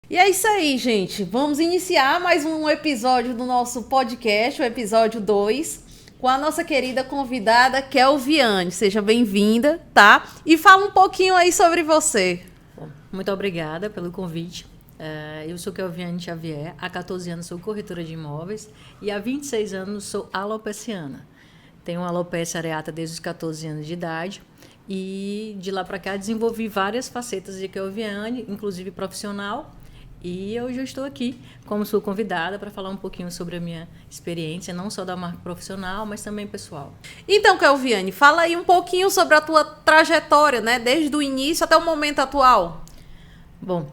E é isso aí, gente. Vamos iniciar mais um episódio do nosso podcast, o episódio 2, com a nossa querida convidada, Kelviane. Seja bem-vinda, tá? E fala um pouquinho aí sobre você. Bom, muito obrigada pelo convite. Eu sou Kelviane Xavier, há 14 anos sou corretora de imóveis e há 26 anos sou alopeciana. Tenho alopecia areata desde os 14 anos de idade e de lá para cá desenvolvi várias facetas de Kelviane, inclusive profissional. E hoje eu estou aqui como sua convidada para falar um pouquinho sobre a minha experiência, não só da marca profissional, mas também pessoal. Então, Kelviane, fala aí um pouquinho sobre a tua trajetória, né? Desde o início até o momento atual. Bom,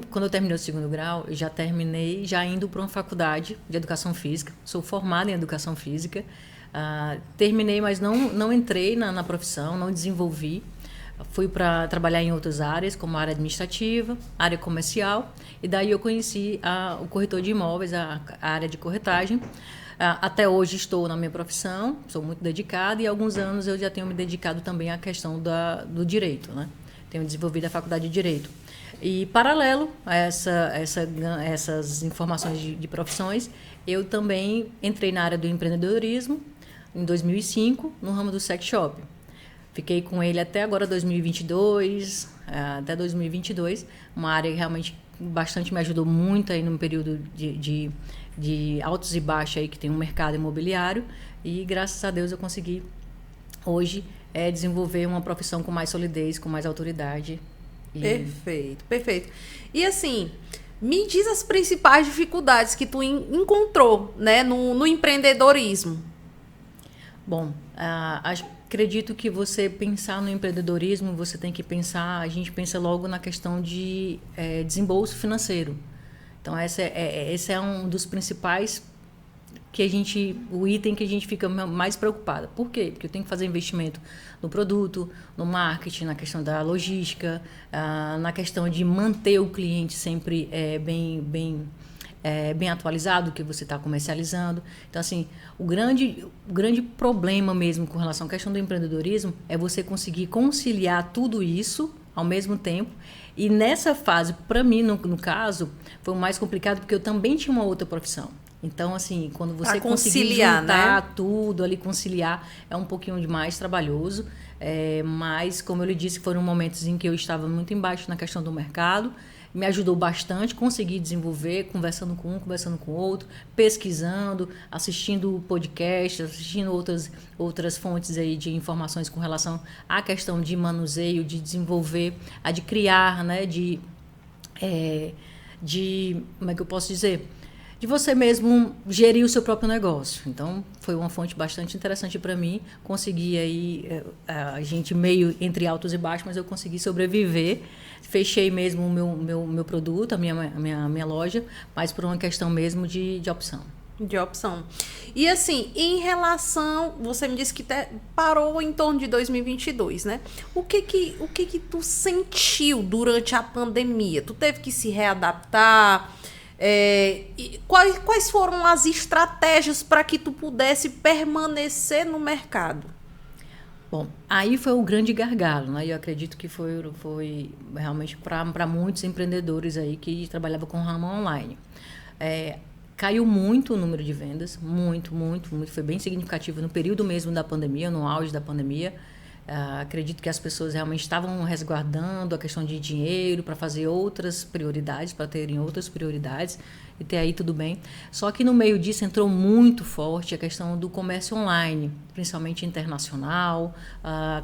quando eu terminei o segundo grau, eu já terminei já indo para uma faculdade de educação física. Sou formada em educação física. Terminei, mas não entrei na profissão, não desenvolvi. Fui para trabalhar em outras áreas, como a área administrativa, área comercial, e daí eu conheci o corretor de imóveis, a área de corretagem. Até hoje estou na minha profissão, sou muito dedicada, e há alguns anos eu já tenho me dedicado também à questão do direito, né? Tenho desenvolvido a faculdade de Direito. E, paralelo a essas informações de profissões, eu também entrei na área do empreendedorismo em 2005, no ramo do sex shop. Fiquei com ele até agora 2022, até 2022, uma área que realmente bastante me ajudou muito aí num período de altos e baixos aí que tem um mercado imobiliário, e graças a Deus eu consegui hoje desenvolver uma profissão com mais solidez, com mais autoridade. Perfeito, perfeito. E assim, me diz as principais dificuldades que tu encontrou, né, no empreendedorismo. Bom, acredito que você pensar no empreendedorismo, você tem que pensar, a gente pensa logo na questão de desembolso financeiro. Então, esse é um dos principais o item que a gente fica mais preocupada. Por quê? Porque eu tenho que fazer investimento no produto, no marketing, na questão da logística, na questão de manter o cliente sempre bem atualizado, que você está comercializando. Então, assim, o grande problema mesmo com relação à questão do empreendedorismo é você conseguir conciliar tudo isso ao mesmo tempo. E nessa fase, para mim, no caso, foi o mais complicado, porque eu também tinha uma outra profissão. Então, assim, quando você conseguir juntar, né, tudo ali, conciliar, é um pouquinho de mais trabalhoso. Mas, como eu lhe disse, foram momentos em que eu estava muito embaixo na questão do mercado. Me ajudou bastante, consegui desenvolver, conversando com um, conversando com o outro, pesquisando, assistindo podcasts, assistindo outras fontes aí de informações com relação à questão de manuseio, de desenvolver, de criar, né, como é que eu posso dizer? De você mesmo gerir o seu próprio negócio. Então, foi uma fonte bastante interessante para mim. Consegui aí, a gente meio entre altos e baixos, mas eu consegui sobreviver. Fechei mesmo o meu produto, a minha loja, mas por uma questão mesmo de opção. De opção. E assim, em relação, você me disse que parou em torno de 2022, né? O que tu sentiu durante a pandemia? Tu teve que se readaptar? Quais foram as estratégias para que tu pudesse permanecer no mercado? Bom, aí foi o grande gargalo, né? Eu acredito que foi realmente para muitos empreendedores aí que trabalhavam com ramo online. Caiu muito o número de vendas, muito, foi bem significativo no período mesmo da pandemia, no auge da pandemia. Acredito que as pessoas realmente estavam resguardando a questão de dinheiro para fazer outras prioridades, para terem outras prioridades, e até aí tudo bem. Só que no meio disso entrou muito forte a questão do comércio online, principalmente internacional, a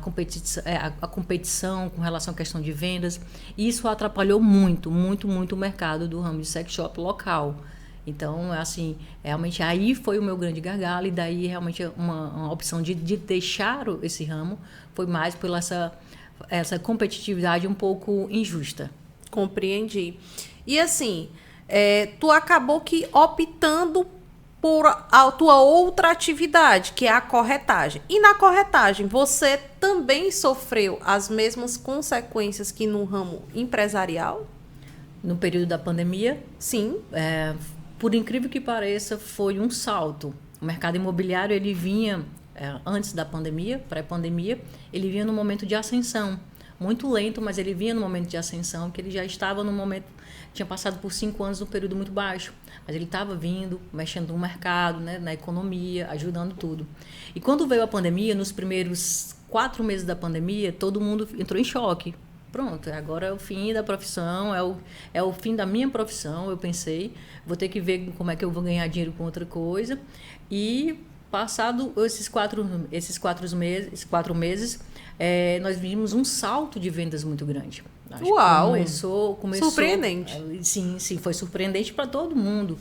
competição com relação à questão de vendas. E isso atrapalhou muito o mercado do ramo de sex shop local. Então, assim, realmente aí foi o meu grande gargalo, e daí realmente uma opção de deixar esse ramo foi mais por essa competitividade um pouco injusta. Compreendi. E assim, tu acabou que optando por a tua outra atividade, que é a corretagem. E na corretagem, você também sofreu as mesmas consequências que no ramo empresarial? No período da pandemia? Sim. Por incrível que pareça, foi um salto. O mercado imobiliário, ele vinha, antes da pandemia, pré-pandemia, ele vinha num momento de ascensão. muito lento, mas ele vinha no momento de ascensão, que ele já estava no momento, tinha passado por 5 anos num período muito baixo, mas ele estava vindo, mexendo no mercado, né, na economia, ajudando tudo. E quando veio a pandemia, nos primeiros 4 meses da pandemia, todo mundo entrou em choque. Pronto, agora é o fim da profissão, é o fim da minha profissão, eu pensei, vou ter que ver como é que eu vou ganhar dinheiro com outra coisa. E passado esses 4 meses, nós vimos um salto de vendas muito grande. Uau! Começou surpreendente. Sim, foi surpreendente para todo mundo.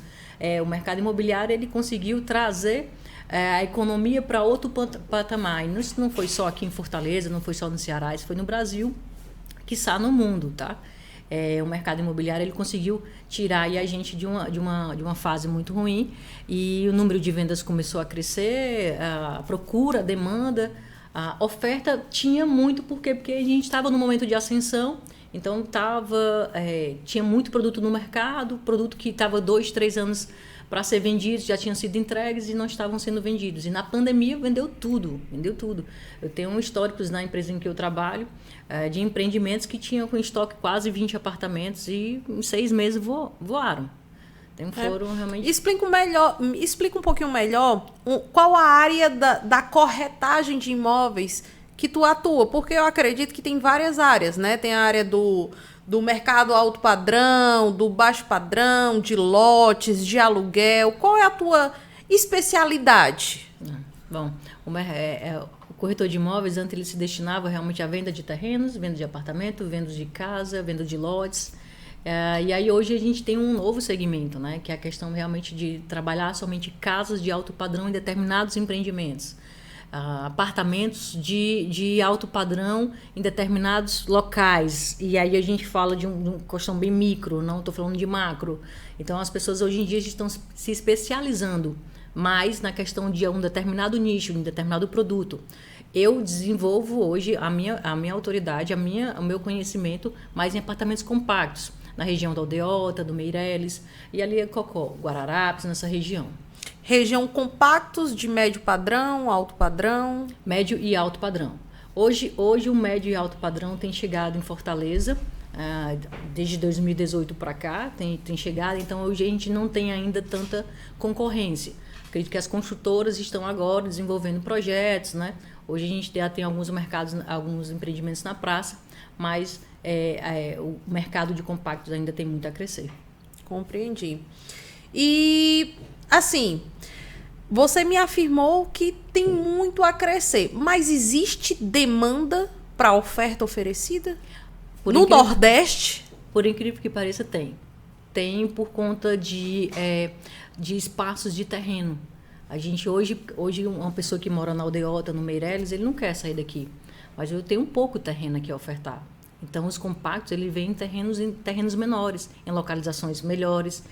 O mercado imobiliário ele conseguiu trazer a economia para outro patamar. E isso não foi só aqui em Fortaleza, não foi só no Ceará, isso foi no Brasil, quiçá no mundo, tá? O mercado imobiliário ele conseguiu tirar aí a gente de uma fase muito ruim e o número de vendas começou a crescer, a procura, a demanda, a oferta tinha muito, por quê? Porque a gente estava no momento de ascensão, então tinha muito produto no mercado, produto que estava 2, 3 anos para ser vendidos, já tinham sido entregues e não estavam sendo vendidos. E na pandemia vendeu tudo. Eu tenho históricos na empresa em que eu trabalho, de empreendimentos que tinham com estoque quase 20 apartamentos e em 6 meses voaram. Então foram realmente... Explica um pouquinho melhor qual a área da corretagem de imóveis que tu atua, porque eu acredito que tem várias áreas, né? Tem a área do mercado alto padrão, do baixo padrão, de lotes, de aluguel. Qual é a tua especialidade? Bom, o corretor de imóveis, antes ele se destinava realmente à venda de terrenos, venda de apartamento, venda de casa, venda de lotes. E aí hoje a gente tem um novo segmento, né? Que é a questão realmente de trabalhar somente casas de alto padrão em determinados empreendimentos. Apartamentos de alto padrão em determinados locais. E aí a gente fala de uma questão bem micro, não estou falando de macro. Então as pessoas hoje em dia estão se especializando mais na questão de um determinado nicho, um determinado produto. Eu desenvolvo hoje a minha autoridade, o meu conhecimento mais em apartamentos compactos, na região da Aldeota, do Meireles, e ali é Cocó, Guararapes, nessa região. Região compactos de médio padrão, alto padrão? Médio e alto padrão. Hoje o médio e alto padrão tem chegado em Fortaleza, desde 2018 para cá, tem chegado, então hoje a gente não tem ainda tanta concorrência. Acredito que as construtoras estão agora desenvolvendo projetos, né? Hoje a gente já tem alguns mercados, alguns empreendimentos na praça, mas o mercado de compactos ainda tem muito a crescer. Compreendi. E, assim, você me afirmou que tem muito a crescer, mas existe demanda para a oferta oferecida? No Nordeste? Por incrível que pareça, tem. Tem por conta de espaços de terreno. A gente hoje uma pessoa que mora na Aldeota, no Meireles, ele não quer sair daqui. Mas eu tenho um pouco de terreno aqui a ofertar. Então, os compactos, ele vem em terrenos menores, em localizações melhores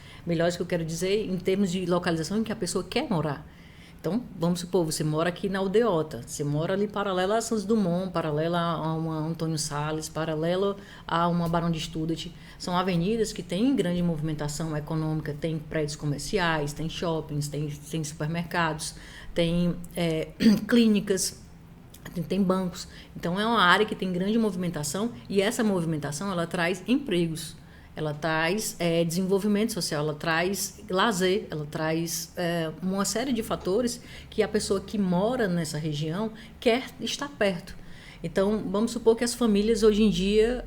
que eu quero dizer, em termos de localização em que a pessoa quer morar. Então, vamos supor, você mora aqui na Aldeota, você mora ali paralela a Santos Dumont, paralela a uma Antônio Salles, paralela a uma Barão de Studat. São avenidas que têm grande movimentação econômica, tem prédios comerciais, tem shoppings, tem supermercados, tem clínicas, tem bancos. Então, é uma área que tem grande movimentação e essa movimentação ela traz empregos. Ela traz desenvolvimento social, ela traz lazer, ela traz uma série de fatores que a pessoa que mora nessa região quer estar perto. Então, vamos supor que as famílias hoje em dia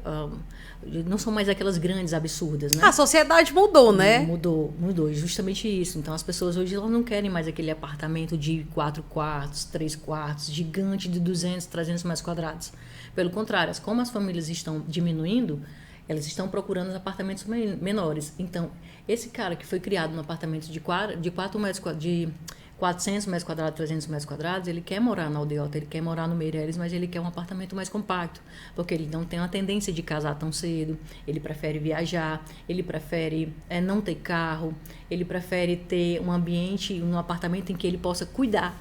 não são mais aquelas grandes, absurdas, né? A sociedade mudou, né? Mudou, justamente isso. Então, as pessoas hoje elas não querem mais aquele apartamento de 4 quartos, 3 quartos, gigante de 200, 300 metros quadrados. Pelo contrário, como as famílias estão diminuindo, elas estão procurando apartamentos menores. Então, esse cara que foi criado num apartamento de 400 metros quadrados, 300 metros quadrados, ele quer morar na Aldeota, ele quer morar no Meireles, mas ele quer um apartamento mais compacto, porque ele não tem uma tendência de casar tão cedo, ele prefere viajar, ele prefere não ter carro, ele prefere ter um ambiente, um apartamento em que ele possa cuidar.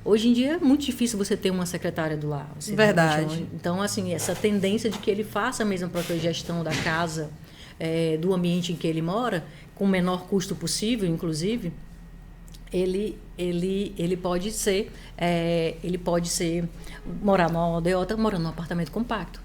Hoje em dia é muito difícil você ter uma secretária do lar. Verdade. Então, assim, essa tendência de que ele faça a mesma própria gestão da casa, do ambiente em que ele mora, com o menor custo possível, inclusive, ele pode ser morar na Aldeota, morando num apartamento compacto.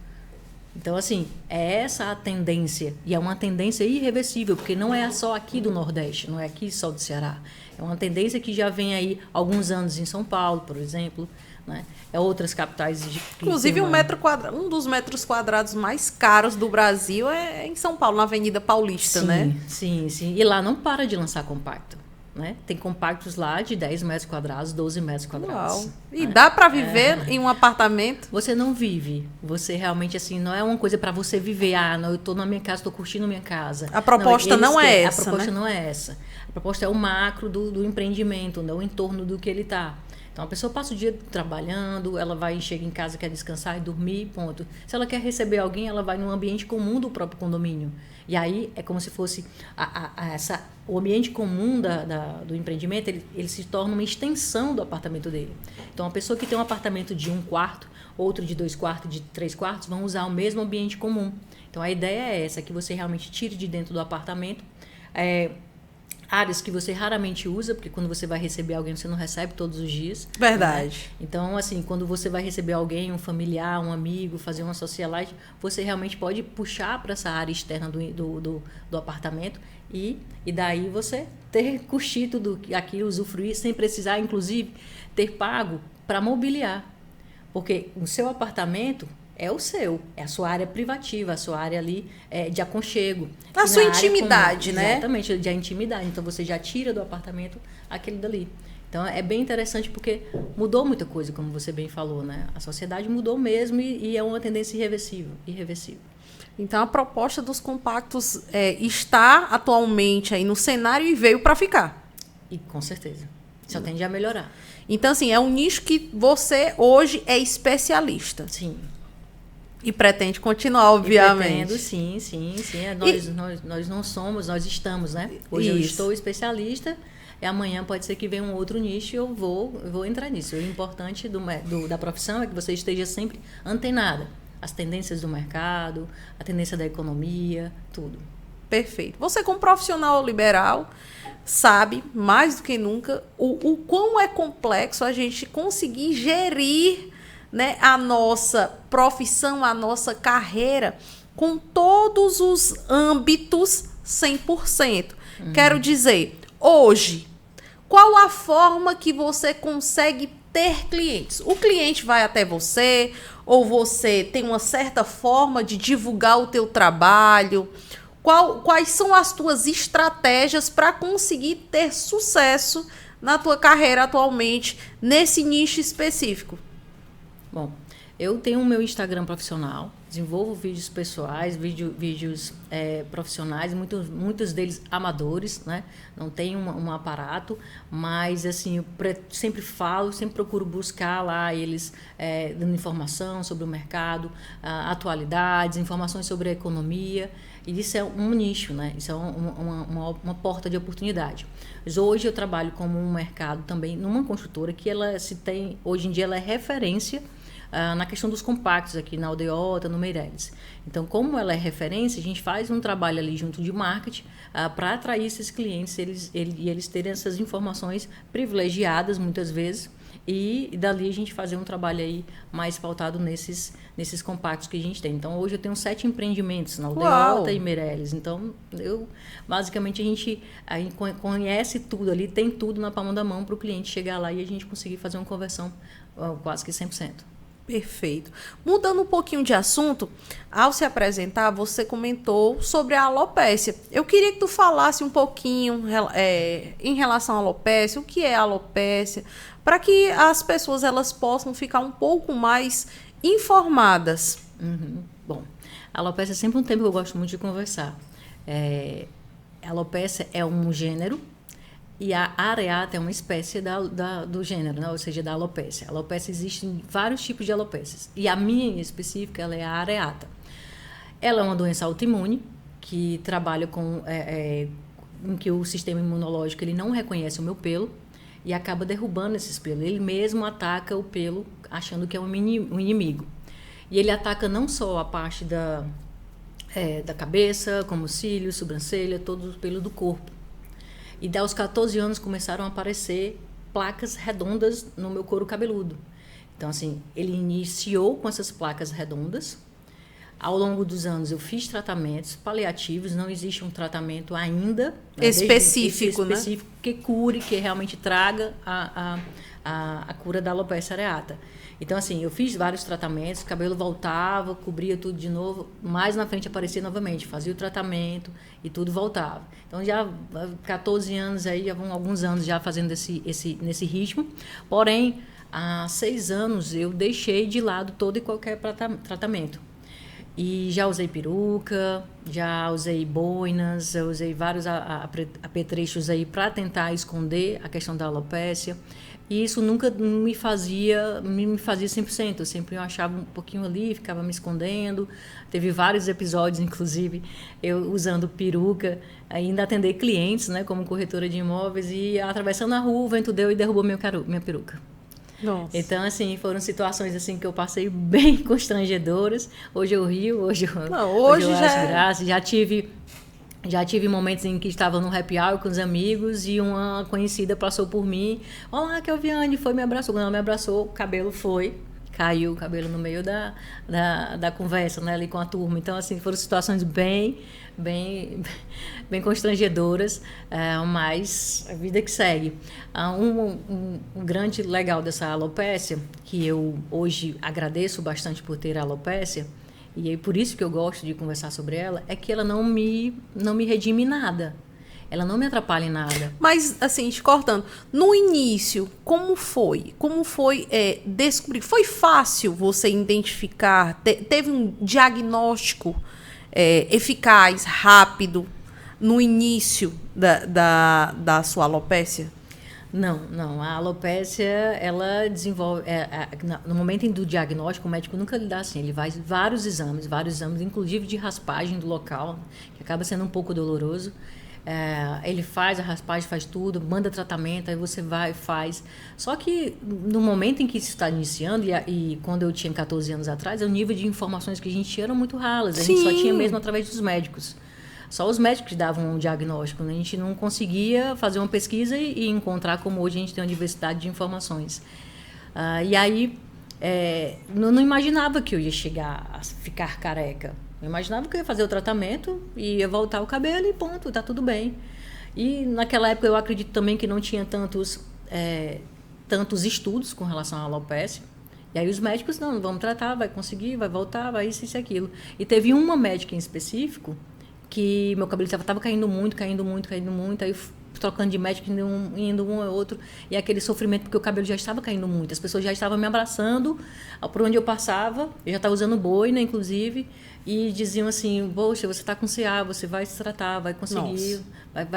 Então, assim, é essa a tendência. E é uma tendência irreversível, porque não é só aqui do Nordeste, não é aqui só do Ceará. É uma tendência que já vem aí há alguns anos em São Paulo, por exemplo, né? É outras capitais. Inclusive, um dos metros quadrados mais caros do Brasil é em São Paulo, na Avenida Paulista, sim, né? Sim, sim. E lá não para de lançar compacto. Né? Tem compactos lá de 10 metros quadrados, 12 metros quadrados. Uau. E né? dá para viver em um apartamento? Você não vive. Você realmente, assim, não é uma coisa para você viver. Ah, não, eu estou na minha casa, estou curtindo minha casa. A proposta não é essa, A proposta né? não é essa. A proposta é o macro do empreendimento, né? O entorno do que ele está. Então, a pessoa passa o dia trabalhando, ela chega em casa, quer descansar e dormir, ponto. Se ela quer receber alguém, ela vai num ambiente comum do próprio condomínio. E aí é como se fosse o ambiente comum do empreendimento, ele se torna uma extensão do apartamento dele. Então, a pessoa que tem um apartamento de 1 quarto, outro de 2 quartos, de 3 quartos, vão usar o mesmo ambiente comum. Então, a ideia é essa, que você realmente tire de dentro do apartamento áreas que você raramente usa, porque quando você vai receber alguém, você não recebe todos os dias. Verdade. Né? Então, assim, quando você vai receber alguém, um familiar, um amigo, fazer uma socialite, você realmente pode puxar para essa área externa do apartamento e daí você curtir tudo aquilo, usufruir, sem precisar, inclusive, ter pago para mobiliar. Porque o seu apartamento é o seu, é a sua área privativa, a sua área ali de aconchego. A sua intimidade, né? Exatamente, de intimidade. Então, você já tira do apartamento aquele dali. Então, é bem interessante porque mudou muita coisa, como você bem falou, né? A sociedade mudou mesmo e é uma tendência irreversível. Então, a proposta dos compactos está atualmente aí no cenário e veio para ficar. E com certeza. Só tende a melhorar. Então, assim, é um nicho que você hoje é especialista. Sim. E pretende continuar, obviamente. Pretendo, sim. Nós não somos, nós estamos, né? Hoje eu estou especialista, e amanhã pode ser que venha um outro nicho e eu vou entrar nisso. O importante da profissão é que você esteja sempre antenada. As tendências do mercado, a tendência da economia, tudo. Perfeito. Você, como profissional liberal, sabe, mais do que nunca, o quão é complexo a gente conseguir gerir, né, a nossa profissão, a nossa carreira, com todos os âmbitos 100%. Quero dizer, hoje, qual a forma que você consegue ter clientes? O cliente vai até você, ou você tem uma certa forma de divulgar o teu trabalho? Quais são as tuas estratégias para conseguir ter sucesso na tua carreira atualmente, nesse nicho específico? Bom, eu tenho o meu Instagram profissional, desenvolvo vídeos pessoais, vídeos profissionais, muitos deles amadores, né? Não tenho um aparato, mas assim, eu sempre procuro buscar lá eles dando informação sobre o mercado, atualidades, informações sobre a economia. E isso é um nicho, né? Isso é uma porta de oportunidade. Mas hoje eu trabalho como um mercado também numa construtora que hoje em dia ela é referência na questão dos compactos aqui na Aldeota, no Meireles. Então, como ela é referência, a gente faz um trabalho ali junto de marketing para atrair esses clientes e eles terem essas informações privilegiadas muitas vezes e dali a gente fazer um trabalho aí mais pautado nesses compactos que a gente tem. Então, hoje eu tenho 7 empreendimentos na Aldeota e Meireles. Então, basicamente a gente conhece tudo ali, tem tudo na palma da mão para o cliente chegar lá e a gente conseguir fazer uma conversão quase que 100%. Perfeito. Mudando um pouquinho de assunto, ao se apresentar, você comentou sobre a alopécia. Eu queria que tu falasse um pouquinho em relação à alopécia, o que é a alopécia, para que as pessoas elas possam ficar um pouco mais informadas. Bom, a alopécia é sempre um tema que eu gosto muito de conversar. A alopécia é um gênero, e a areata é uma espécie do gênero, né? Ou seja, da alopécia. A alopécia existem vários tipos de alopécias. E a minha em específica, ela é a areata. Ela é uma doença autoimune que trabalha em que o sistema imunológico ele não reconhece o meu pelo e acaba derrubando esses pelos. Ele mesmo ataca o pelo achando que é um inimigo. E ele ataca não só a parte da cabeça, como cílios, sobrancelha, todo o pelo do corpo. E aos 14 anos começaram a aparecer placas redondas no meu couro cabeludo. Então, assim, ele iniciou com essas placas redondas. Ao longo dos anos eu fiz tratamentos paliativos, não existe um tratamento ainda, né, específico, específico, né? que cure, que realmente traga a cura da alopecia areata. Então, assim, eu fiz vários tratamentos, o cabelo voltava, cobria tudo de novo, mais na frente aparecia novamente, fazia o tratamento e tudo voltava. Então, já 14 anos aí, já vão alguns anos já fazendo nesse ritmo, porém, há 6 anos eu deixei de lado todo e qualquer tratamento. E já usei peruca, já usei boinas, eu usei vários apetrechos aí para tentar esconder a questão da alopécia. E isso nunca me fazia 100%. Eu sempre achava um pouquinho ali, ficava me escondendo. Teve vários episódios, inclusive, eu usando peruca, ainda atender clientes, né, como corretora de imóveis, e atravessando a rua, o vento deu e derrubou minha peruca. Nossa. Então, assim, foram situações assim que eu passei bem constrangedoras. Hoje eu rio, hoje eu acho graça. Já tive momentos em que estava num happy hour com os amigos e uma conhecida passou por mim. Olá, Kelviane, foi, me abraçou. Quando ela me abraçou, o cabelo caiu o cabelo no meio da conversa, né, ali com a turma. Então, assim, foram situações bem constrangedoras, mas a vida que segue. Um grande legal dessa alopécia, que eu hoje agradeço bastante por ter a alopécia, e é por isso que eu gosto de conversar sobre ela, é que ela não me redime nada. Ela não me atrapalha em nada. Mas, assim, te cortando, no início, como foi? Como foi descobrir? Foi fácil você identificar? Teve um diagnóstico eficaz, rápido, no início da sua alopécia? Não. A alopécia, ela desenvolve... no momento do diagnóstico, o médico nunca lhe dá assim. Ele faz vários exames, inclusive de raspagem do local, que acaba sendo um pouco doloroso. Ele faz a raspagem, faz tudo, manda tratamento, aí você vai e faz. Só que no momento em que isso está iniciando, e quando eu tinha 14 anos atrás, o nível de informações que a gente tinha eram muito ralas. A gente só tinha mesmo através dos médicos. Só os médicos davam um diagnóstico, né? A gente não conseguia fazer uma pesquisa e encontrar como hoje a gente tem uma diversidade de informações. E aí, não imaginava que eu ia chegar a ficar careca. Eu imaginava que eu ia fazer o tratamento e ia voltar o cabelo e ponto, tá tudo bem. E naquela época eu acredito também que não tinha tantos estudos com relação à alopécia. E aí os médicos, não, vamos tratar, vai conseguir, vai voltar, vai isso e aquilo. E teve uma médica em específico que meu cabelo estava caindo muito, aí trocando de médico, indo um ou outro, e aquele sofrimento, porque o cabelo já estava caindo muito, as pessoas já estavam me abraçando, por onde eu passava, eu já estava usando boina, inclusive, e diziam assim, poxa, você está com CA, você vai se tratar, vai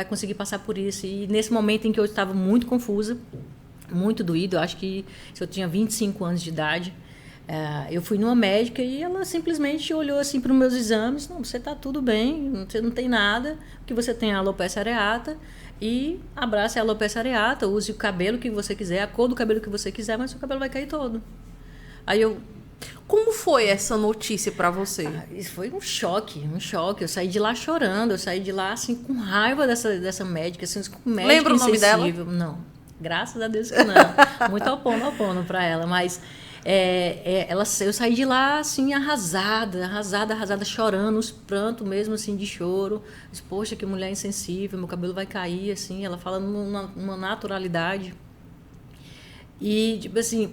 conseguir passar por isso. E nesse momento em que eu estava muito confusa, muito doído, eu acho que se eu tinha 25 anos de idade, eu fui numa médica e ela simplesmente olhou assim para os meus exames, não, você está tudo bem, você não tem nada, que você tem a alopecia areata, e abrace a alopecia areata, use o cabelo que você quiser, a cor do cabelo que você quiser, mas o cabelo vai cair todo. Aí eu... Como foi essa notícia para você? Isso foi um choque. Eu saí de lá chorando, eu saí de lá assim com raiva dessa médica, assim, com médica. Lembra o nome dela? Não, graças a Deus que não. Muito opono para ela, mas eu saí de lá assim arrasada, chorando, os prantos mesmo assim de choro. Disse, poxa, que mulher insensível, meu cabelo vai cair assim. Ela fala numa naturalidade. E tipo assim,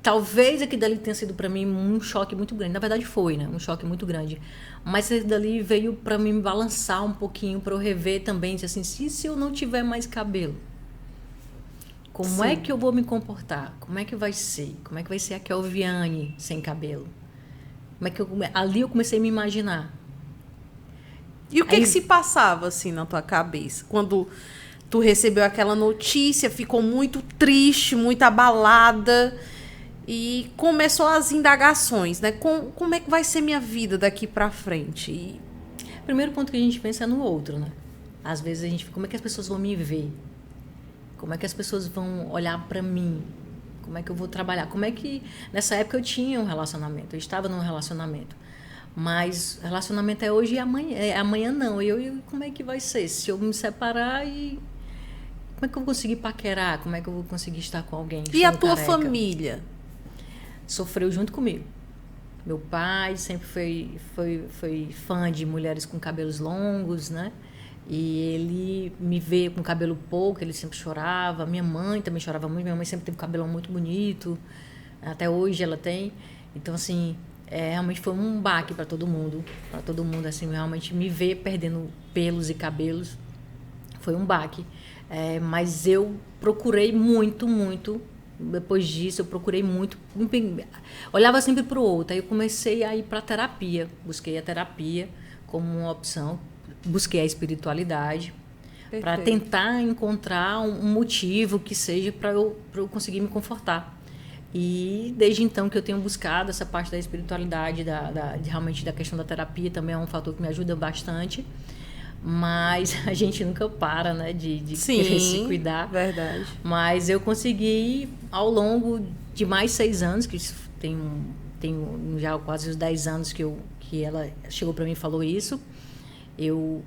talvez aquilo dali tenha sido para mim um choque muito grande. Na verdade foi, né? Um choque muito grande. Mas aquilo dali veio para me balançar um pouquinho, para eu rever também, assim, se eu não tiver mais cabelo, como é que eu vou me comportar? Como é que vai ser? Como é que vai ser a Kelviane sem cabelo? Ali eu comecei a me imaginar. E o que se passava assim na tua cabeça? Quando tu recebeu aquela notícia, ficou muito triste, muito abalada e começou as indagações, né? Como é que vai ser minha vida daqui pra frente? O primeiro ponto que a gente pensa é no outro, né? Às vezes a gente fica, como é que as pessoas vão me ver? Como é que as pessoas vão olhar para mim? Como é que eu vou trabalhar? Como é que... Nessa época eu tinha um relacionamento, eu estava num relacionamento. Mas relacionamento é hoje e amanhã não. E como é que vai ser? Se eu me separar e... Como é que eu vou conseguir paquerar? Como é que eu vou conseguir estar com alguém? E a tua família? Sofreu junto comigo. Meu pai sempre foi fã de mulheres com cabelos longos, né? E ele me vê com cabelo pouco, ele sempre chorava. Minha mãe também chorava muito. Minha mãe sempre teve cabelo muito bonito. Até hoje ela tem. Então, assim, realmente foi um baque para todo mundo. Para todo mundo, assim, realmente me ver perdendo pelos e cabelos foi um baque. Mas eu procurei muito. Depois disso, eu procurei muito. Olhava sempre para o outro. Aí eu comecei a ir para a terapia. Busquei a terapia como uma opção. Busquei a espiritualidade para tentar encontrar um motivo que seja para eu conseguir me confortar. E desde então que eu tenho buscado essa parte da espiritualidade, realmente da questão da terapia, também é um fator que me ajuda bastante. Mas a gente nunca para, né, de querer se cuidar. Verdade. Mas eu consegui, ao longo de mais 6 anos, que tenho já quase os 10 anos que ela chegou para mim e falou isso, eu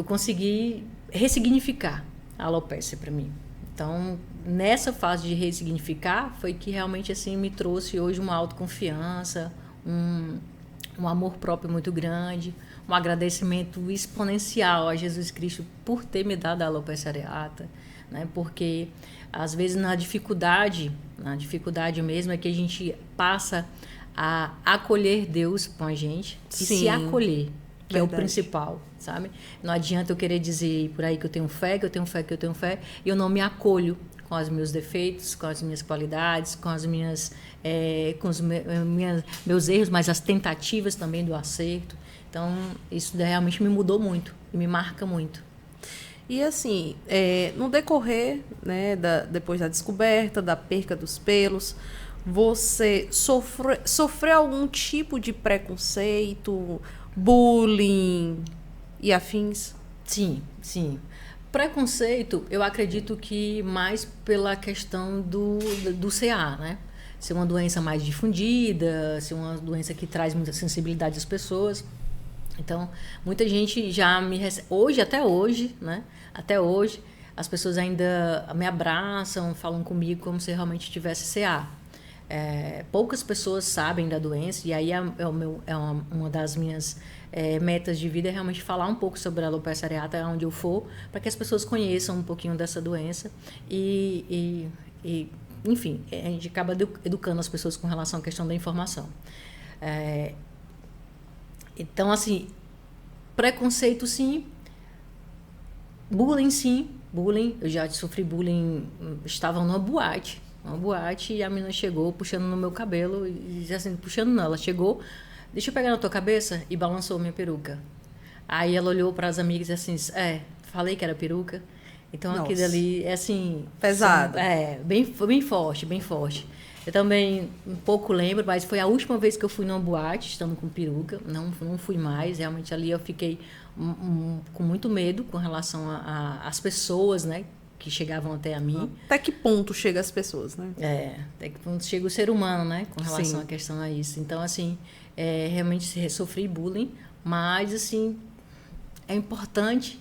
consegui ressignificar a alopecia para mim. Então, nessa fase de ressignificar, foi que realmente assim me trouxe hoje uma autoconfiança, um amor próprio muito grande, um agradecimento exponencial a Jesus Cristo por ter me dado a alopecia areata, né? Porque às vezes na dificuldade mesmo é que a gente passa a acolher Deus com a gente e se acolher. Que é o principal, sabe? Não adianta eu querer dizer por aí que eu tenho fé, e eu não me acolho com os meus defeitos, com as minhas qualidades, com os meus erros, mas as tentativas também do acerto. Então, isso realmente me mudou muito e me marca muito. E assim, no decorrer, né, depois da descoberta, da perca dos pelos, você sofreu algum tipo de preconceito, bullying e afins? Sim. Preconceito, eu acredito que mais pela questão do CA, né? Ser uma doença mais difundida, ser uma doença que traz muita sensibilidade às pessoas. Então, muita gente já me recebe, até hoje, né? Até hoje, as pessoas ainda me abraçam, falam comigo como se realmente tivesse CA. Poucas pessoas sabem da doença, e aí uma das minhas metas de vida é realmente falar um pouco sobre a alopecia areata onde eu for, para que as pessoas conheçam um pouquinho dessa doença e enfim, a gente acaba educando as pessoas com relação à questão da informação. Então, assim, preconceito sim, bullying sim, eu já sofri bullying, estava numa boate, e a menina chegou puxando no meu cabelo, e assim, puxando não, ela chegou, deixa eu pegar na tua cabeça, e balançou minha peruca. Aí ela olhou para as amigas e assim, falei que era peruca. Então, nossa, aquilo ali é assim... pesado. Foi bem forte. Eu também um pouco lembro, mas foi a última vez que eu fui numa boate, estando com peruca. Não fui mais. Realmente ali eu fiquei com muito medo com relação às pessoas, né, que chegavam até a mim. Até que ponto chega as pessoas, né? Até que ponto chega o ser humano, né, com relação à questão a isso. Então, assim, realmente sofri bullying, mas, assim, é importante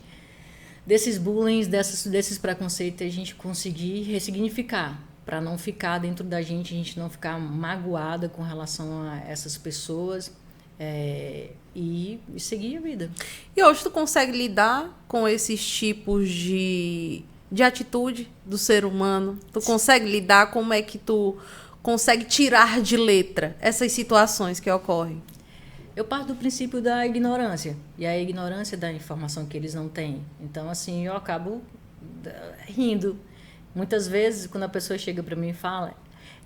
desses bullying, desses preconceitos, a gente conseguir ressignificar, para não ficar dentro da gente, a gente não ficar magoada com relação a essas pessoas e seguir a vida. E hoje tu consegue lidar com esses tipos de atitude do ser humano? Tu consegue lidar? Como é que tu consegue tirar de letra essas situações que ocorrem? Eu parto do princípio da ignorância, e a ignorância da informação que eles não têm. Então, assim, eu acabo rindo. Muitas vezes, quando a pessoa chega para mim e fala,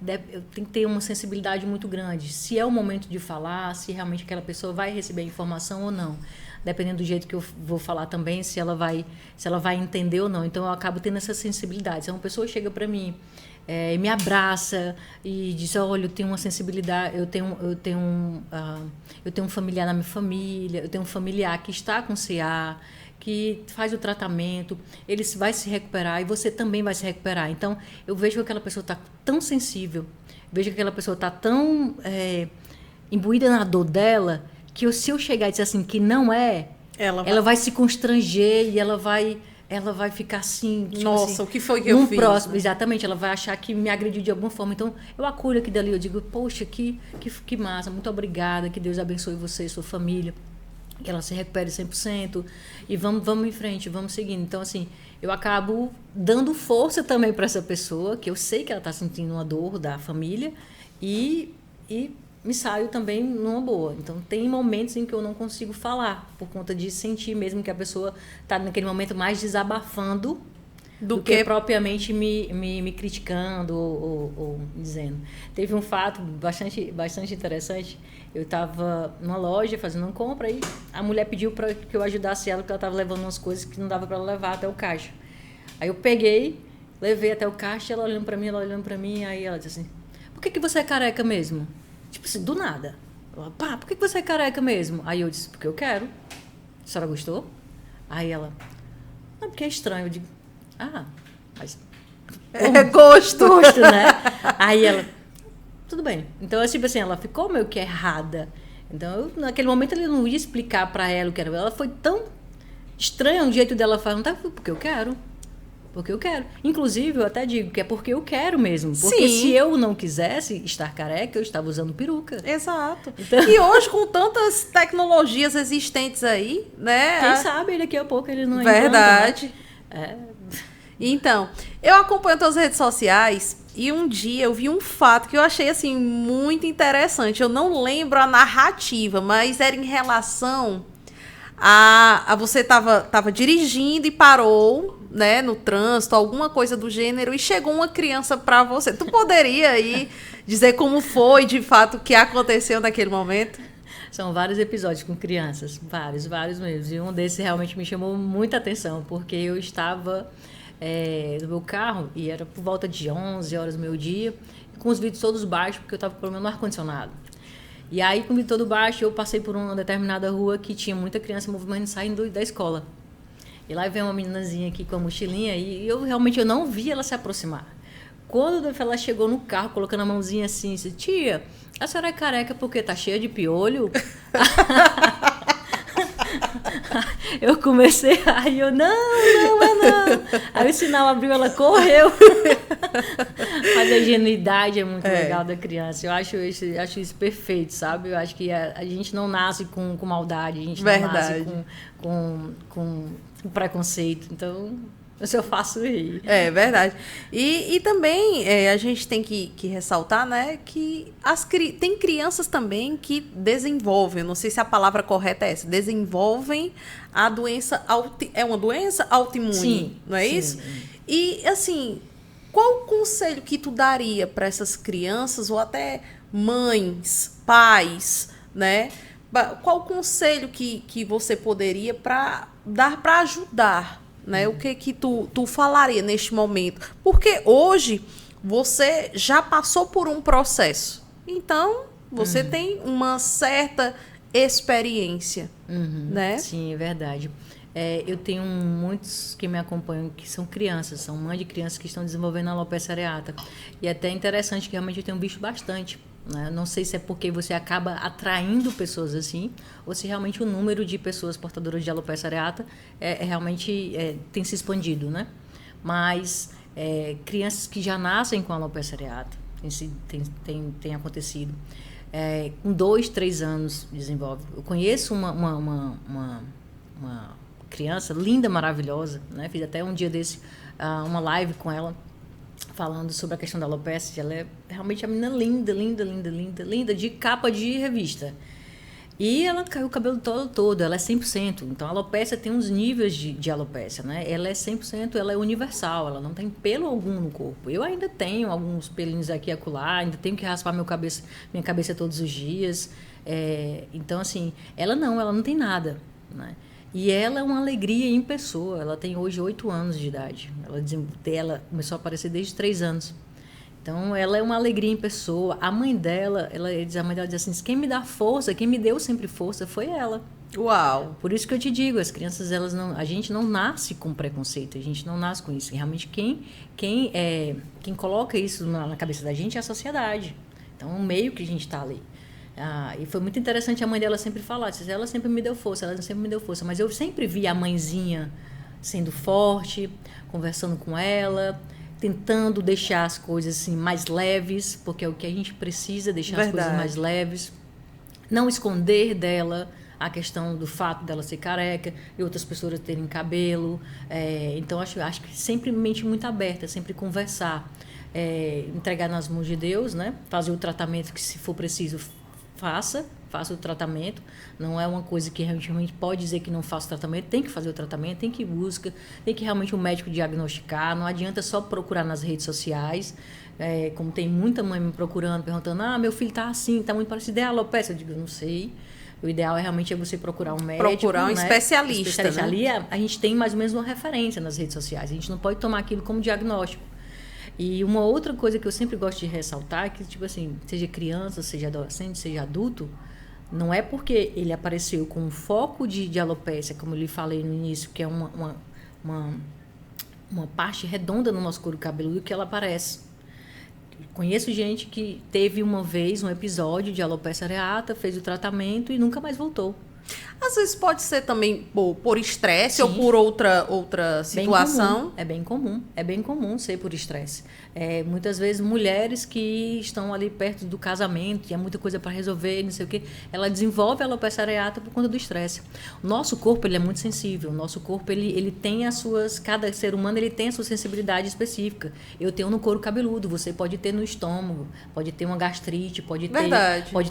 eu tenho que ter uma sensibilidade muito grande. Se é o momento de falar, se realmente aquela pessoa vai receber a informação ou não. Dependendo do jeito que eu vou falar também, se ela vai entender ou não. Então, eu acabo tendo essa sensibilidade. Se uma pessoa chega para mim me abraça e diz, olha, eu tenho uma sensibilidade, eu tenho um familiar na minha família, eu tenho um familiar que está com CA, que faz o tratamento, ele vai se recuperar e você também vai se recuperar. Então, eu vejo que aquela pessoa está tão sensível, vejo que aquela pessoa está tão imbuída na dor dela, que se eu chegar e dizer assim que não ela vai se constranger e ela vai ela vai ficar assim, tipo Nossa, assim, o que foi que eu fiz? Próximo, né? Exatamente, ela vai achar que me agrediu de alguma forma. Então, eu acolho aqui dali, eu digo, poxa, que massa, muito obrigada, que Deus abençoe você e sua família, que ela se recupere 100% e vamos em frente, vamos seguindo. Então, assim, eu acabo dando força também para essa pessoa, que eu sei que ela está sentindo uma dor da família e me saio também numa boa. Então, tem momentos em que eu não consigo falar, por conta de sentir mesmo que a pessoa está naquele momento mais desabafando do que propriamente me criticando ou dizendo. Teve um fato bastante interessante. Eu estava numa loja fazendo uma compra e a mulher pediu para que eu ajudasse ela, porque ela estava levando umas coisas que não dava para ela levar até o caixa. Aí eu peguei, levei até o caixa, ela olhando para mim, aí ela disse assim, por que você é careca mesmo? Tipo assim, do nada. Ela, pá, por que você é careca mesmo? Aí eu disse, porque eu quero. A senhora gostou? Aí ela, não, porque é estranho. Eu digo, mas... É gosto, né? Aí ela, tudo bem. Então, tipo assim, ela ficou meio que errada. Então, naquele momento, ele não ia explicar pra ela o que era. Ela foi tão estranha o jeito dela falar, porque eu quero. Porque eu quero. Inclusive, eu até digo que é porque eu quero mesmo. Porque Sim. se eu não quisesse estar careca, eu estava usando peruca. Exato. Então... E hoje, com tantas tecnologias existentes aí, né? Quem sabe daqui a pouco ele não Verdade. Implanta, né? Então, eu acompanho as redes sociais e um dia eu vi um fato que eu achei, assim, muito interessante. Eu não lembro a narrativa, mas era em relação a você tava dirigindo e parou, né, no trânsito, alguma coisa do gênero, e chegou uma criança para você. Tu poderia aí dizer como foi, de fato, o que aconteceu naquele momento? São vários episódios com crianças, vários mesmo. E um desses realmente me chamou muita atenção, porque eu estava no meu carro e era por volta de 11 horas do meio-dia, com os vidros todos baixos, porque eu estava com problema no ar-condicionado. E aí, com o vidro todo baixo, eu passei por uma determinada rua que tinha muita criança movimento saindo da escola. E lá veio uma meninazinha aqui com a mochilinha e eu realmente não vi ela se aproximar. Quando ela chegou no carro, colocando a mãozinha assim, disse, tia, a senhora é careca porque tá cheia de piolho? Eu comecei, aí eu, não. Aí o sinal abriu, ela correu. Mas a ingenuidade é muito legal da criança. Eu acho isso perfeito, sabe? Eu acho que a gente não nasce com maldade, a gente não nasce com preconceito. Então, eu faço rir. É verdade. E também a gente tem que ressaltar, né, que tem crianças também que desenvolvem, não sei se a palavra correta é essa, desenvolvem a doença, é uma doença autoimune, sim, não é isso? E, assim, qual o conselho que tu daria para essas crianças, ou até mães, pais, né? Qual o conselho que você poderia dar para ajudar? Né? O que tu falaria neste momento? Porque hoje você já passou por um processo. Então, você tem uma certa experiência. Né? Sim, é verdade. Eu tenho muitos que me acompanham que são crianças, são mães de crianças que estão desenvolvendo a alopecia areata. E é até interessante que realmente eu tenho visto bastante. Né? Não sei se é porque você acaba atraindo pessoas assim, ou se realmente o número de pessoas portadoras de alopecia areata realmente tem se expandido, né? Mas crianças que já nascem com alopecia areata, tem acontecido. Com 2, 3 anos desenvolve. Eu conheço uma criança linda, maravilhosa, né? Fiz até um dia desse uma live com ela, falando sobre a questão da alopecia. Ela é realmente a menina linda, de capa de revista. E ela caiu o cabelo todo, ela é 100%. Então, a alopecia tem uns níveis de alopecia, né? Ela é 100%, ela é universal, ela não tem pelo algum no corpo. Eu ainda tenho alguns pelinhos aqui e acolá, ainda tenho que raspar minha cabeça todos os dias. Então, assim, ela não tem nada, né? E ela é uma alegria em pessoa. Ela tem hoje 8 anos de idade. Ela começou a aparecer desde 3 anos. Então, ela é uma alegria em pessoa. A mãe dela diz assim, quem me dá força, quem me deu sempre força foi ela. Uau! Por isso que eu te digo, as crianças, a gente não nasce com preconceito, a gente não nasce com isso. Realmente, quem coloca isso na cabeça da gente é a sociedade. Então, o meio que a gente está ali. E foi muito interessante a mãe dela sempre falar, ela sempre me deu força, mas eu sempre vi a mãezinha sendo forte, conversando com ela, tentando deixar as coisas assim mais leves, porque é o que a gente precisa, deixar as coisas mais leves. Não esconder dela a questão do fato dela ser careca e outras pessoas terem cabelo. Então, acho que sempre mente muito aberta, sempre conversar. Entregar nas mãos de Deus, né? Fazer o tratamento que, se for preciso, faça o tratamento. Não é uma coisa que realmente pode dizer que não faça o tratamento, tem que fazer o tratamento, tem que ir busca, tem que realmente o médico diagnosticar. Não adianta só procurar nas redes sociais, como tem muita mãe me procurando, perguntando, meu filho tá assim, tá muito parecido, é alopecia. Eu digo, não sei. O ideal realmente é você procurar um médico. Procurar um especialista. Né? Ali a gente tem mais ou menos uma referência nas redes sociais. A gente não pode tomar aquilo como diagnóstico. E uma outra coisa que eu sempre gosto de ressaltar é que, tipo assim, seja criança, seja adolescente, seja adulto, não é porque ele apareceu com um foco de alopecia, como eu lhe falei no início, que é uma parte redonda no nosso couro cabeludo, que ela aparece. Conheço gente que teve uma vez um episódio de alopecia areata, fez o tratamento e nunca mais voltou. Às vezes pode ser também por estresse ou por outra situação. É bem comum ser por estresse. Muitas vezes mulheres que estão ali perto do casamento e há muita coisa para resolver, não sei o quê, ela desenvolve a alopecia areata por conta do estresse. O nosso corpo ele é muito sensível. O nosso corpo ele tem cada ser humano ele tem a sua sensibilidade específica. Eu tenho no couro cabeludo, você pode ter no estômago, pode ter uma gastrite, pode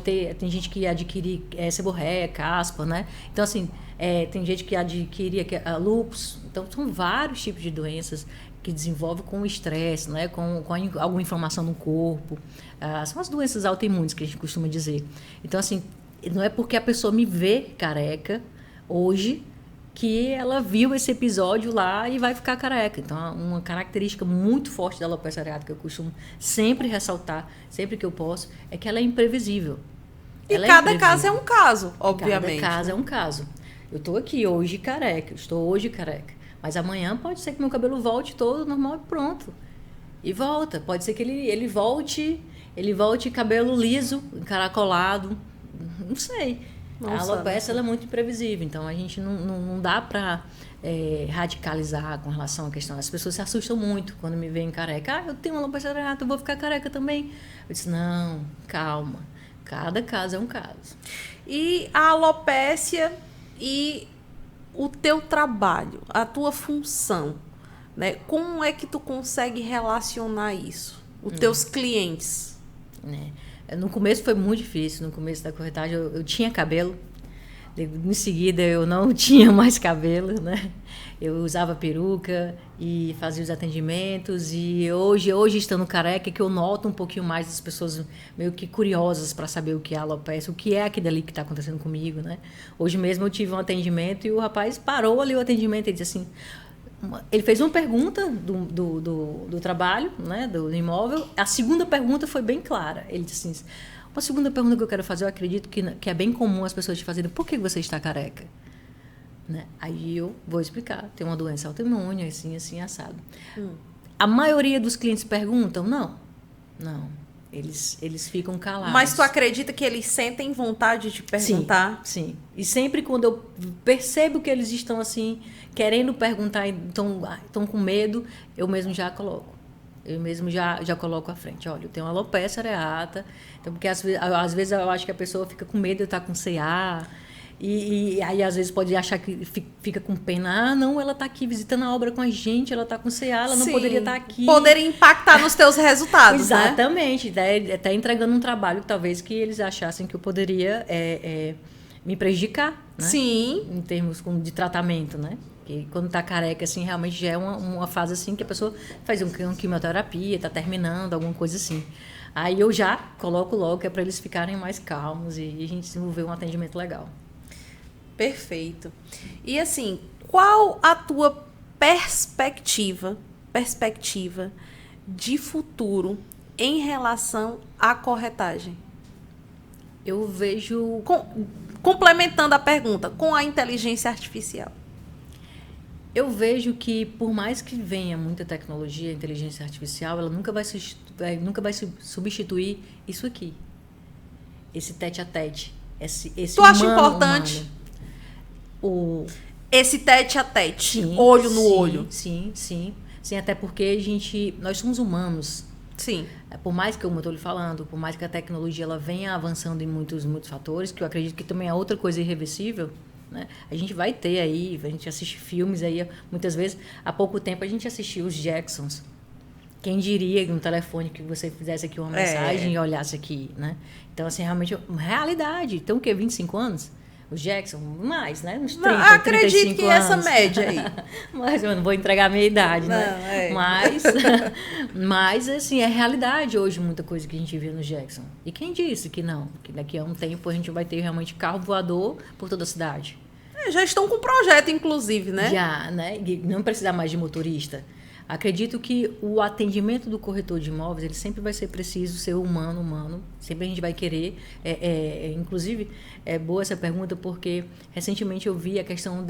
ter, tem gente que adquire seborréia, caspa, né? Então, assim, tem gente que adquire lúpus. Então, são vários tipos de doenças que desenvolvem com o estresse, né? com alguma inflamação no corpo. São as doenças autoimunes que a gente costuma dizer. Então, assim, não é porque a pessoa me vê careca hoje que ela viu esse episódio lá e vai ficar careca. Então, uma característica muito forte da alopecia areata que eu costumo sempre ressaltar, sempre que eu posso, é que ela é imprevisível. E cada caso é um caso, obviamente. Cada caso é um caso. Eu estou aqui hoje careca, mas amanhã pode ser que meu cabelo volte todo normal e pronto. E volta. Pode ser que ele volte cabelo liso, encaracolado. Não sei. A alopecia ela é muito imprevisível, então a gente não dá para radicalizar com relação à questão. As pessoas se assustam muito quando me veem careca. Eu tenho uma alopecia areata, eu vou ficar careca também. Eu disse, não, calma. Cada caso é um caso. E a alopécia e o teu trabalho, a tua função, né? Como é que tu consegue relacionar isso? Os teus clientes? No começo foi muito difícil. No começo da corretagem eu tinha cabelo. Em seguida eu não tinha mais cabelo, né? Eu usava peruca e fazia os atendimentos. E hoje estando careca, que eu noto um pouquinho mais das pessoas meio que curiosas para saber o que é alopecia, o que é aquilo ali que está acontecendo comigo, né? Hoje mesmo eu tive um atendimento e o rapaz parou ali o atendimento e disse assim... Ele fez uma pergunta do trabalho, né, do imóvel. A segunda pergunta foi bem clara. Ele disse assim... Uma segunda pergunta que eu quero fazer, eu acredito que é bem comum as pessoas te fazerem. Por que você está careca? Né? Aí eu vou explicar. Tem uma doença autoimune, assim, assado. A maioria dos clientes perguntam? Não. Eles ficam calados. Mas tu acredita que eles sentem vontade de perguntar? Sim. E sempre quando eu percebo que eles estão assim, querendo perguntar, estão com medo, eu mesmo já coloco. Eu mesmo já coloco à frente. Olha, eu tenho uma alopecia areata. Então, porque às vezes eu acho que a pessoa fica com medo de estar com CA. E aí, às vezes, pode achar que fica com pena. Não, ela está aqui visitando a obra com a gente, ela está com CA, ela não poderia estar aqui. Poderia impactar nos teus resultados, Exatamente. Né? Até entregando um trabalho, talvez, que eles achassem que eu poderia me prejudicar. Né? Sim. Em termos de tratamento, né? Porque quando tá careca, assim, realmente já é uma fase assim que a pessoa faz uma quimioterapia, tá terminando, alguma coisa assim. Aí eu já coloco logo que é para eles ficarem mais calmos e a gente desenvolver um atendimento legal. Perfeito. E assim, qual a tua perspectiva de futuro em relação à corretagem? Eu vejo... Complementando a pergunta, com a inteligência artificial. Eu vejo que, por mais que venha muita tecnologia, inteligência artificial, ela nunca vai substituir isso aqui. Esse tete-a-tete. Esse tu acha importante? esse tete a tete, Sim, olho no sim, olho. Sim, até porque nós somos humanos. Sim. Por mais que, como eu estou lhe falando, por mais que a tecnologia ela venha avançando em muitos fatores, que eu acredito que também é outra coisa irreversível, né? A gente vai ter aí, a gente assiste filmes aí, muitas vezes, há pouco tempo a gente assistiu os Jacksons. Quem diria no telefone que você fizesse aqui uma mensagem e olhasse aqui, né? Então, assim, realmente, realidade. Então, o quê? 25 anos? Os Jackson, mais, né? Uns 30, não, acredito 35 que anos. essa média aí. Mas eu não vou entregar a minha idade, Não, né? é. Mas, assim, é realidade hoje muita coisa que a gente vê no Jackson. E quem disse que não? Que daqui a um tempo a gente vai ter realmente carro voador por toda a cidade. Já estão com projeto, inclusive, né? Já, né? E não precisar mais de motorista. Acredito que o atendimento do corretor de imóveis, ele sempre vai ser preciso ser humano. Sempre a gente vai querer. Inclusive, é boa essa pergunta, porque recentemente eu vi a questão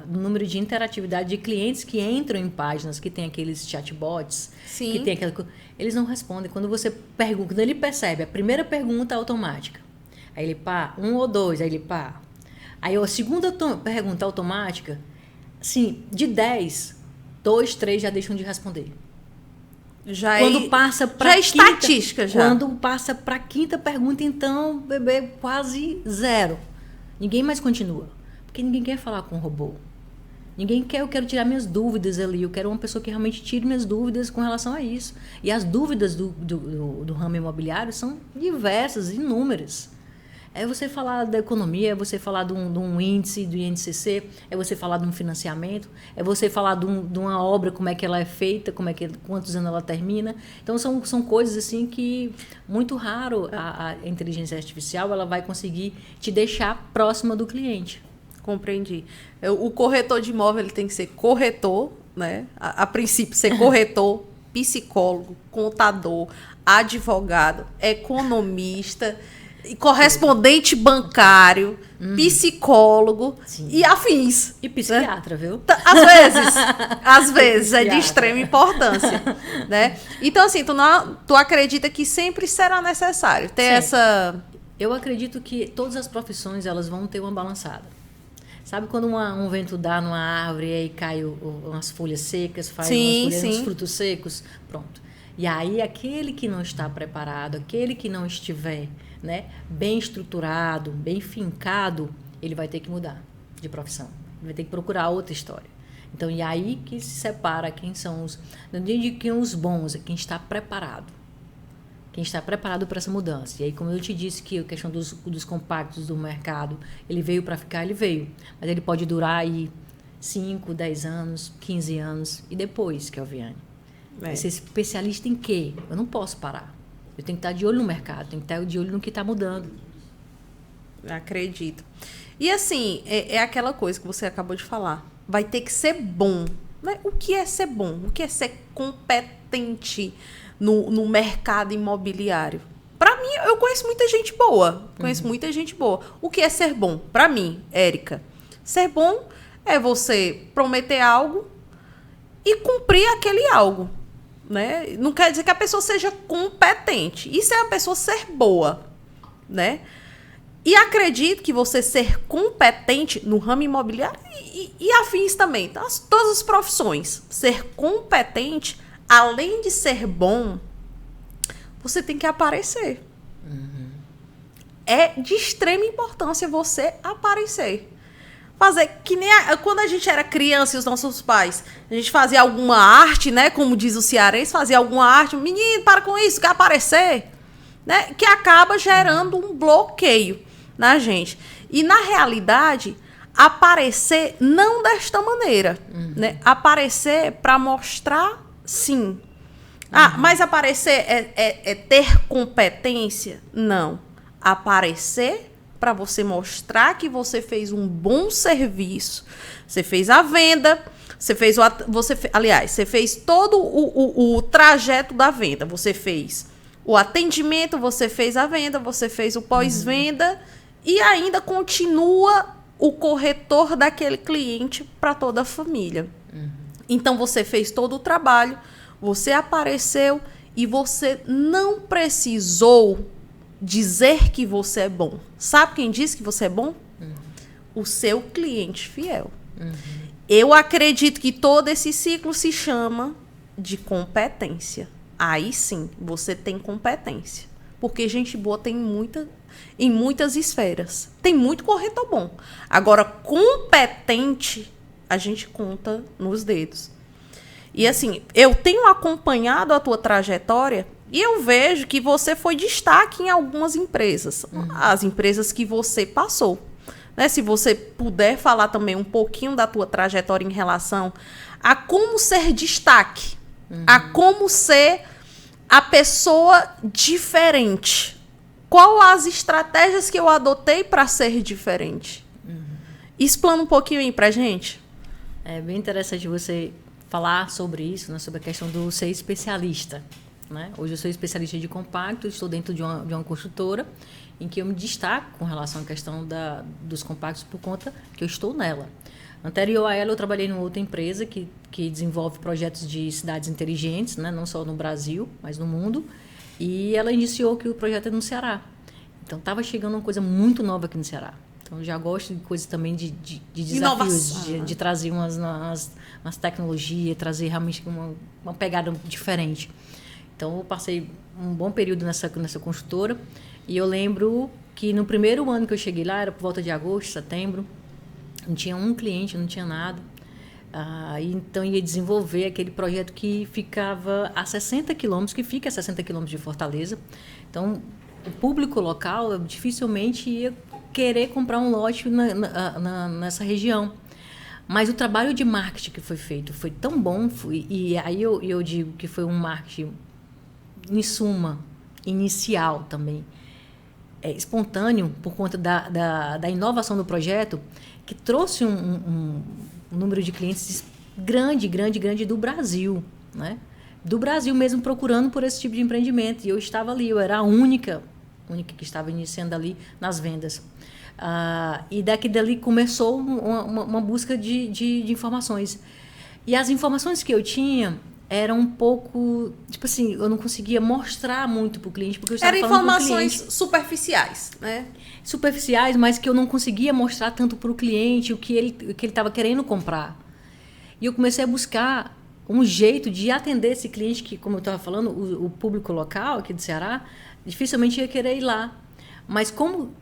do número de interatividade de clientes que entram em páginas que tem aqueles chatbots. Sim. Que tem aquela, eles não respondem. Quando você pergunta, quando ele percebe a primeira pergunta automática, aí ele pá, 1 ou 2, aí ele pá. Aí a segunda pergunta automática, assim, de 10, 2, 3 já deixam de responder. Quando passa para já é estatística já. Quando passa para a quinta pergunta, então, bebê, quase zero. Ninguém mais continua. Porque ninguém quer falar com o robô. Ninguém quer, eu quero tirar minhas dúvidas ali. Eu quero uma pessoa que realmente tire minhas dúvidas com relação a isso. E as dúvidas do ramo imobiliário são diversas, inúmeras. É você falar da economia, é você falar de um índice, do INCC, é você falar de um financiamento, é você falar de uma obra, como é que ela é feita, quantos anos ela termina. Então, são coisas assim que, muito raro, a inteligência artificial ela vai conseguir te deixar próxima do cliente. Compreendi. O corretor de imóvel ele tem que ser corretor, né? A princípio, ser corretor, psicólogo, contador, advogado, economista, correspondente bancário, psicólogo. Sim. E afins. E psiquiatra, né? Viu? Às vezes é de extrema importância, né? Então, assim, tu acredita que sempre será necessário ter essa... Eu acredito que todas as profissões elas vão ter uma balançada. Sabe quando um vento dá numa árvore e aí cai umas folhas secas, faz uns frutos secos? Pronto. E aí aquele que não está preparado, aquele que não estiver, né, bem estruturado, bem fincado, ele vai ter que mudar de profissão. Ele vai ter que procurar outra história. Então, e aí que se separa quem são os... Não digo quem são os bons, é quem está preparado. Quem está preparado para essa mudança. E aí, como eu te disse que a questão dos compactos do mercado, ele veio para ficar, ele veio. Mas ele pode durar aí 5, 10 anos, 15 anos. E depois, Kelviane? Ser especialista em quê? Eu não posso parar. Eu tenho que estar de olho no mercado, tenho que estar de olho no que está mudando. Acredito. E assim, é aquela coisa que você acabou de falar. Vai ter que ser bom. Né? O que é ser bom? O que é ser competente no mercado imobiliário? Para mim, eu conheço muita gente boa. Muita gente boa. O que é ser bom? Para mim, Érica, ser bom é você prometer algo e cumprir aquele algo. Né? Não quer dizer que a pessoa seja competente. Isso é a pessoa ser boa, né? E acredito que você ser competente no ramo imobiliário e afins também, tá? Todas as profissões. Ser competente, além de ser bom, você tem que aparecer. É de extrema importância você aparecer. Fazer que nem quando a gente era criança e os nossos pais, a gente fazia alguma arte, né? Como diz o cearense, fazia alguma arte. Menino, para com isso, quer aparecer? Né? Que acaba gerando um bloqueio na gente. E, na realidade, aparecer não desta maneira. Né? Aparecer para mostrar, sim. Mas aparecer é ter competência? Não. Aparecer para você mostrar que você fez um bom serviço. Você fez a venda, você fez todo o trajeto da venda. Você fez o atendimento, você fez a venda, você fez o pós-venda e ainda continua o corretor daquele cliente para toda a família. Então, você fez todo o trabalho, você apareceu e você não precisou dizer que você é bom. Sabe quem disse que você é bom? O seu cliente fiel. Eu acredito que todo esse ciclo se chama de competência. Aí sim, você tem competência. Porque gente boa tem em muitas esferas. Tem muito corretor bom. Agora, competente, a gente conta nos dedos. E assim, eu tenho acompanhado a tua trajetória e eu vejo que você foi destaque em algumas empresas. As empresas que você passou. Né? Se você puder falar também um pouquinho da tua trajetória em relação a como ser destaque, a como ser a pessoa diferente. Qual as estratégias que eu adotei para ser diferente? Explana um pouquinho aí pra gente. É bem interessante você falar sobre isso, né? Sobre a questão do ser especialista. Né? Hoje eu sou especialista de compacto, estou dentro de uma construtora em que eu me destaco com relação à questão dos compactos por conta que eu estou nela. Anterior a ela, eu trabalhei numa outra empresa que desenvolve projetos de cidades inteligentes, né? Não só no Brasil, mas no mundo. E ela iniciou que o projeto é no Ceará. Então, estava chegando uma coisa muito nova aqui no Ceará. Então, eu já gosto de coisas também de desafios, de trazer umas tecnologias, trazer realmente uma pegada diferente. Então, eu passei um bom período nessa construtora. E eu lembro que no primeiro ano que eu cheguei lá, era por volta de agosto, setembro, não tinha um cliente, não tinha nada. Então, ia desenvolver aquele projeto que ficava a 60 quilômetros, que fica a 60 quilômetros de Fortaleza. Então, o público local dificilmente ia querer comprar um lote nessa região. Mas o trabalho de marketing que foi feito foi tão bom, e aí eu digo que foi um marketing, em suma, inicial também, espontâneo, por conta da inovação do projeto, que trouxe um número de clientes grande do Brasil, né? Do Brasil mesmo, procurando por esse tipo de empreendimento. E eu estava ali, eu era a única que estava iniciando ali nas vendas. E dali começou uma busca de informações. E as informações que eu tinha eram um pouco... Tipo assim, eu não conseguia mostrar muito para o cliente, porque eu estava falando com o cliente. Eram informações superficiais, né? Superficiais, mas que eu não conseguia mostrar tanto para o cliente o que ele estava querendo comprar. E eu comecei a buscar um jeito de atender esse cliente que, como eu estava falando, o público local aqui do Ceará, dificilmente ia querer ir lá. Mas como,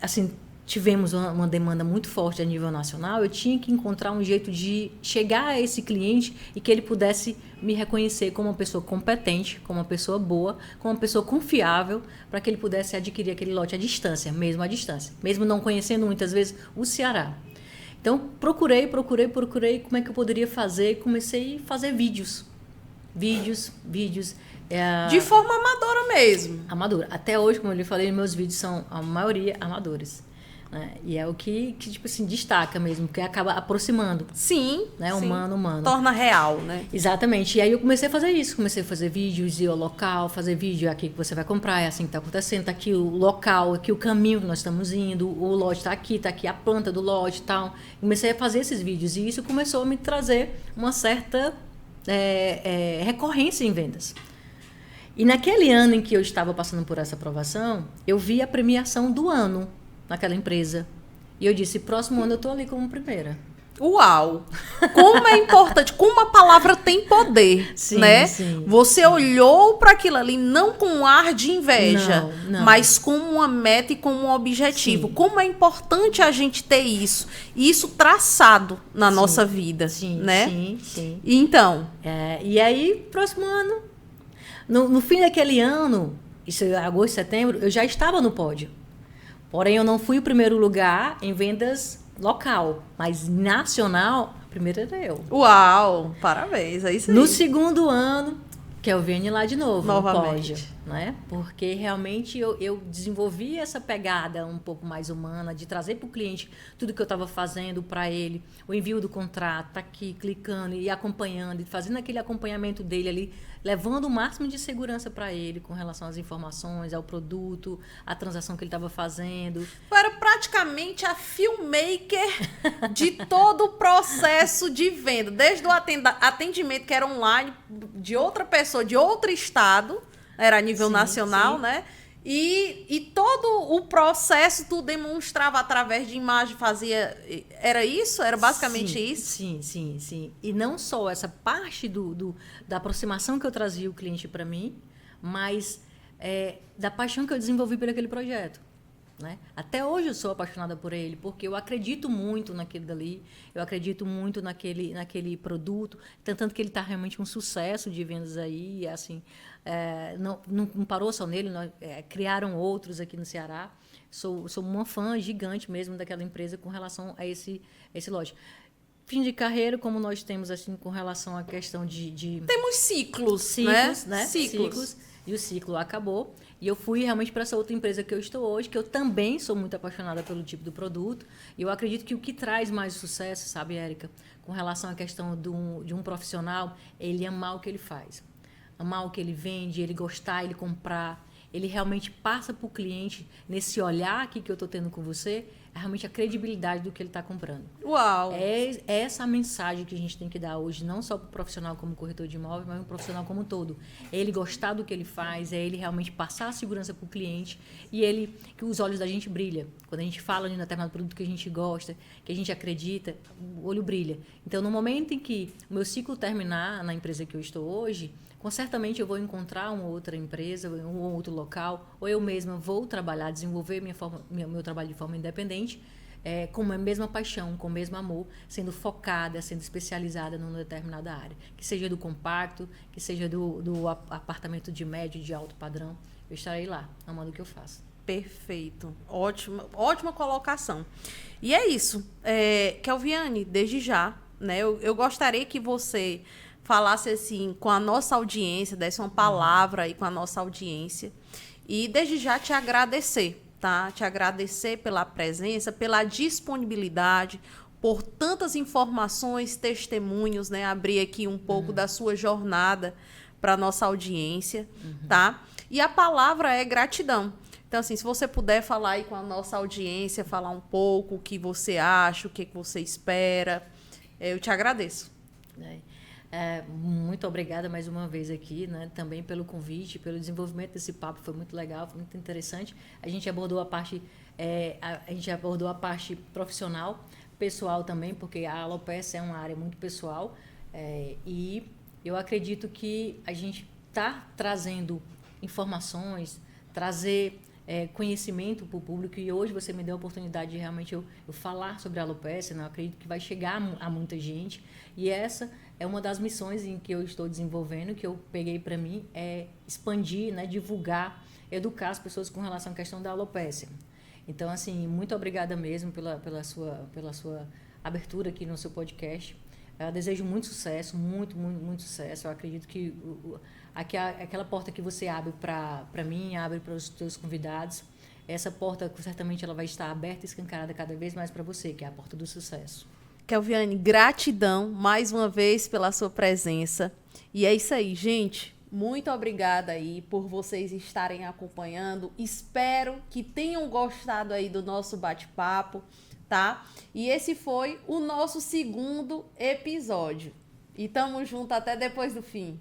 assim, tivemos uma demanda muito forte a nível nacional, eu tinha que encontrar um jeito de chegar a esse cliente e que ele pudesse me reconhecer como uma pessoa competente, como uma pessoa boa, como uma pessoa confiável, para que ele pudesse adquirir aquele lote à distância, mesmo não conhecendo muitas vezes o Ceará. Então, procurei como é que eu poderia fazer, comecei a fazer vídeos. De forma amadora mesmo. Amadora. Até hoje, como eu lhe falei, meus vídeos são, a maioria, amadores. Né? E é o que tipo assim, destaca mesmo, porque acaba aproximando. Sim. Né? Sim. Humano. Torna real, né? Exatamente. E aí eu comecei a fazer isso. Comecei a fazer vídeos, ir ao local, fazer vídeo aqui que você vai comprar, é assim que está acontecendo, está aqui o local, aqui o caminho que nós estamos indo, o lote está aqui a planta do lote e tal. Comecei a fazer esses vídeos e isso começou a me trazer uma certa recorrência em vendas. E naquele ano em que eu estava passando por essa aprovação, eu vi a premiação do ano naquela empresa. E eu disse, próximo ano eu estou ali como primeira. Uau! Como é importante, como a palavra tem poder, sim, né? Sim, Você olhou para aquilo ali não com um ar de inveja, não. mas como uma meta e como um objetivo. Sim. Como é importante a gente ter isso. E isso traçado na nossa vida, né? Sim. E então? E aí, próximo ano, no fim daquele ano, isso é agosto, setembro, eu já estava no pódio. Porém, eu não fui o primeiro lugar em vendas local, mas nacional, a primeira era eu. Uau, parabéns, é isso aí. No segundo ano, que eu venho lá de novo, novamente, no pódio, né? Porque realmente eu desenvolvi essa pegada um pouco mais humana, de trazer para o cliente tudo que eu estava fazendo para ele, o envio do contrato, tá aqui, clicando e acompanhando, e fazendo aquele acompanhamento dele ali, levando o máximo de segurança para ele com relação às informações, ao produto, à transação que ele estava fazendo. Eu era praticamente a filmmaker de todo o processo de venda, desde o atendimento que era online, de outra pessoa, de outro estado, era a nível nacional, né? E todo o processo tu demonstrava através de imagem, fazia... Era isso? Era basicamente Sim, isso? sim. E não só essa parte da aproximação que eu trazia o cliente para mim, mas da paixão que eu desenvolvi por aquele projeto. Né? Até hoje eu sou apaixonada por ele, porque eu acredito muito naquele dali, eu acredito muito naquele produto, tanto que ele está realmente um sucesso de vendas aí, assim, não parou só nele, criaram outros aqui no Ceará. Sou uma fã gigante mesmo daquela empresa com relação a esse lote. Fim de carreira, como nós temos assim com relação à questão de Temos ciclos, ciclos, né? Ciclos. E o ciclo acabou. E eu fui realmente para essa outra empresa que eu estou hoje, que eu também sou muito apaixonada pelo tipo do produto. E eu acredito que o que traz mais sucesso, sabe, Érica, com relação à questão de um profissional, é ele amar o que ele faz. Amar o que ele vende, ele gostar, ele comprar. Ele realmente passa para o cliente, nesse olhar aqui que eu estou tendo com você, é realmente a credibilidade do que ele está comprando. Uau! É essa a mensagem que a gente tem que dar hoje, não só para o profissional como corretor de imóvel, mas o profissional como um todo. É ele gostar do que ele faz, é ele realmente passar a segurança para o cliente e que os olhos da gente brilham. Quando a gente fala de um determinado produto que a gente gosta, que a gente acredita, o olho brilha. Então, no momento em que o meu ciclo terminar na empresa que eu estou hoje, com certamente eu vou encontrar uma outra empresa, um outro local, ou eu mesma vou trabalhar, desenvolver meu trabalho de forma independente, com a mesma paixão, com o mesmo amor, sendo focada, sendo especializada numa determinada área. Que seja do compacto, que seja do apartamento de médio, de alto padrão, eu estarei lá, amando o que eu faço. Perfeito. Ótima colocação. E é isso. Kelviane, desde já, né, eu gostaria que você falasse assim com a nossa audiência, desse uma palavra aí com a nossa audiência. E desde já te agradecer, tá? Te agradecer pela presença, pela disponibilidade, por tantas informações, testemunhos, né? Abrir aqui um pouco da sua jornada para nossa audiência, tá? E a palavra é gratidão. Então, assim, se você puder falar aí com a nossa audiência, falar um pouco o que você acha, o que você espera, eu te agradeço. Muito obrigada mais uma vez aqui, né, também pelo convite, pelo desenvolvimento desse papo, foi muito legal, foi muito interessante. A gente abordou a parte profissional, pessoal também, porque a alopecia é uma área muito pessoal, e eu acredito que a gente está trazendo informações, trazer conhecimento para o público, e hoje você me deu a oportunidade de realmente eu falar sobre a alopecia, né? Eu acredito que vai chegar a muita gente, e essa é uma das missões em que eu estou desenvolvendo, que eu peguei para mim, é expandir, né, divulgar, educar as pessoas com relação à questão da alopecia. Então, assim, muito obrigada mesmo pela sua abertura aqui no seu podcast. Eu desejo muito sucesso, muito sucesso. Eu acredito que aquela porta que você abre para mim, abre para os teus convidados, essa porta certamente ela vai estar aberta e escancarada cada vez mais para você, que é a porta do sucesso. Kelviane, gratidão mais uma vez pela sua presença. E é isso aí, gente. Muito obrigada aí por vocês estarem acompanhando. Espero que tenham gostado aí do nosso bate-papo, tá? E esse foi o nosso segundo episódio. E tamo junto até depois do fim.